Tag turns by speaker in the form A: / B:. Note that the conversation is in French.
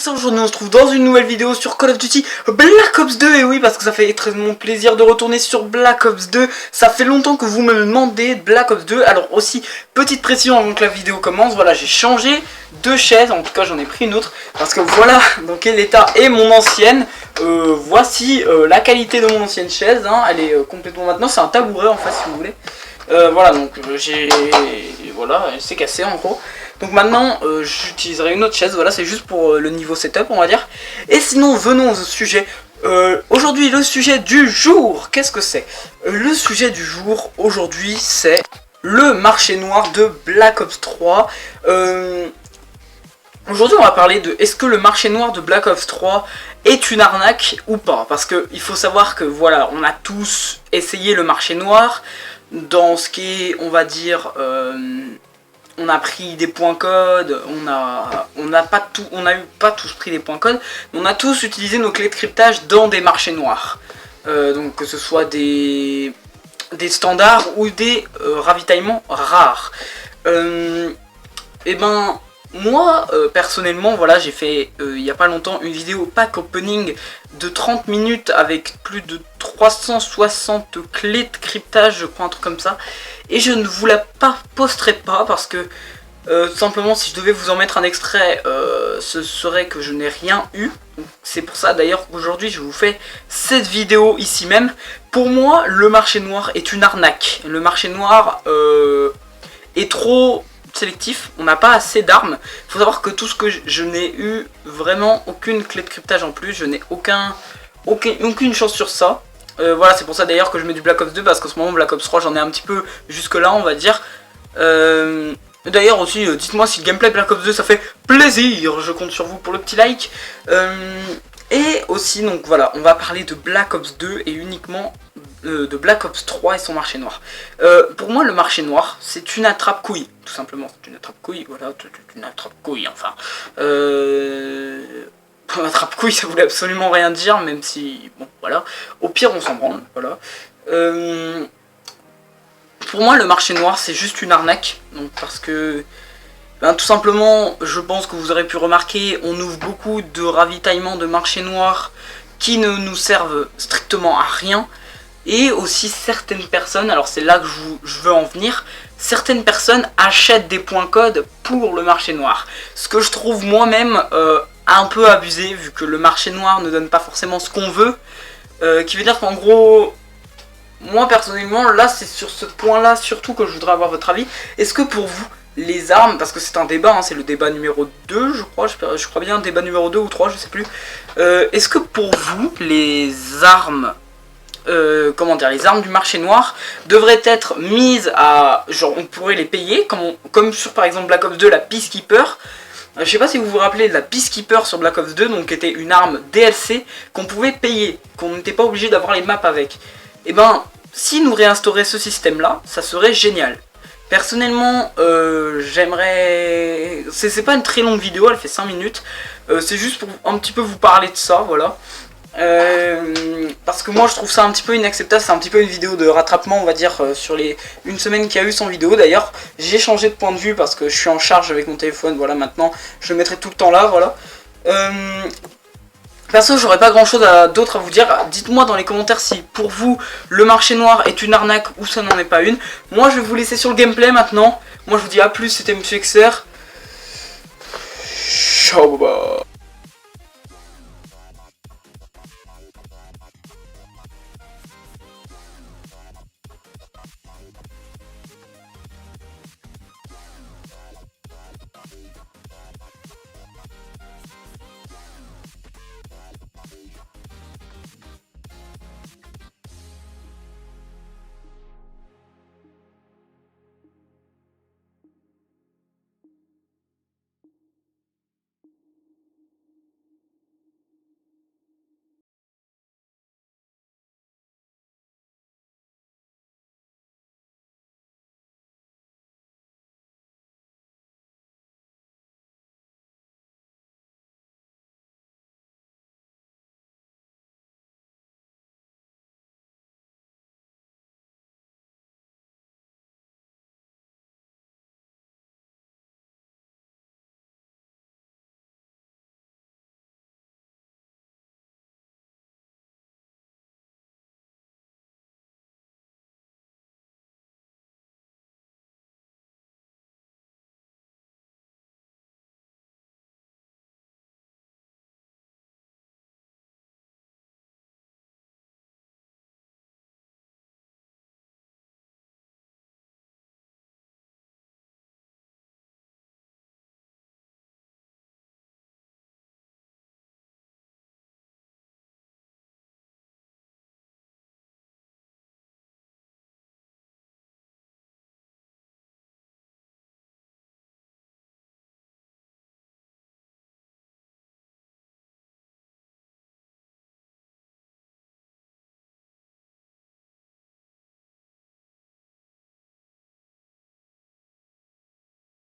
A: ça, aujourd'hui on se trouve dans une nouvelle vidéo sur Call of Duty Black Ops 2. Et oui, parce que ça fait très mon plaisir de retourner sur Black Ops 2. Ça fait longtemps que vous me demandez Black Ops 2. Alors aussi, petite précision avant que la vidéo commence, voilà, j'ai changé de chaise. En tout cas, j'en ai pris une autre. Parce que voilà dans quel état est mon ancienne. Voici la qualité de mon ancienne chaise, hein. Elle est complètement maintenant, c'est un tabouret en fait si vous voulez. Voilà, donc voilà, elle s'est cassée en gros. Donc maintenant j'utiliserai une autre chaise, voilà, c'est juste pour le niveau setup on va dire. Et sinon venons au sujet. Aujourd'hui le sujet du jour, qu'est-ce que c'est? Le sujet du jour aujourd'hui c'est le marché noir de Black Ops 3. Aujourd'hui on va parler de est-ce que le marché noir de Black Ops 3 est une arnaque ou pas. Parce que il faut savoir que voilà, on a tous essayé le marché noir dans ce qui est, on va dire, on a pris des points codes, on n'a pas tous pris des points codes, mais on a tous utilisé nos clés de cryptage dans des marchés noirs. Donc que ce soit des standards ou des ravitaillements rares. Et ben moi personnellement voilà, j'ai fait il n'y a pas longtemps une vidéo pack opening de 30 minutes avec plus de 360 clés de cryptage, je crois, un truc comme ça. Et je ne vous la posterai pas parce que tout simplement si je devais vous en mettre un extrait ce serait que je n'ai rien eu. C'est pour ça d'ailleurs qu'aujourd'hui je vous fais cette vidéo ici même. Pour moi le marché noir est une arnaque. Le marché noir est trop sélectif, on n'a pas assez d'armes. Il faut savoir que tout ce que je n'ai eu vraiment aucune clé de cryptage en plus, je n'ai aucune chance sur ça. Voilà, c'est pour ça d'ailleurs que je mets du Black Ops 2 parce qu'en ce moment Black Ops 3 j'en ai un petit peu jusque là on va dire. D'ailleurs aussi dites-moi si le gameplay Black Ops 2 ça fait plaisir, je compte sur vous pour le petit like. Et aussi donc voilà, on va parler de Black Ops 2 et uniquement de Black Ops 3 et son marché noir. Pour moi le marché noir c'est une attrape-couille, tout simplement, c'est une attrape-couille, voilà, une attrape-couille enfin. Attrape-couille ça voulait absolument rien dire, même si, bon voilà, au pire on s'en branle, voilà. Pour moi le marché noir c'est juste une arnaque, donc parce que ben, tout simplement je pense que vous aurez pu remarquer, on ouvre beaucoup de ravitaillements de marché noir qui ne nous servent strictement à rien. Et aussi certaines personnes, alors c'est là que je veux en venir, certaines personnes achètent des points codes pour le marché noir. Ce que je trouve moi-même un peu abusé, vu que le marché noir ne donne pas forcément ce qu'on veut. Qui veut dire qu'en gros, moi personnellement, là c'est sur ce point-là surtout que je voudrais avoir votre avis. Est-ce que pour vous, les armes, parce que c'est un débat, hein, c'est le débat numéro 2 je crois bien, débat numéro 2 ou 3, je sais plus. Est-ce que pour vous, les armes... comment dire, les armes du marché noir devraient être mises à, genre on pourrait les payer comme sur par exemple Black Ops 2 la Peacekeeper. Je sais pas si vous vous rappelez de la Peacekeeper sur Black Ops 2, donc qui était une arme DLC qu'on pouvait payer, qu'on n'était pas obligé d'avoir les maps avec. Et ben si nous réinstauraient ce système là, ça serait génial. Personnellement j'aimerais, c'est pas une très longue vidéo, elle fait 5 minutes, c'est juste pour un petit peu vous parler de ça, voilà. Parce que moi je trouve ça un petit peu inacceptable, c'est un petit peu une vidéo de rattrapement on va dire sur les une semaine qu'il y a eu sans vidéo. D'ailleurs j'ai changé de point de vue parce que je suis en charge avec mon téléphone, voilà, maintenant je le mettrai tout le temps là, voilà. Perso j'aurais pas grand chose d'autre à vous dire, dites-moi dans les commentaires si pour vous le marché noir est une arnaque ou ça n'en est pas une. Moi je vais vous laisser sur le gameplay maintenant, moi je vous dis à plus, c'était Monsieur XR. Ciao baba.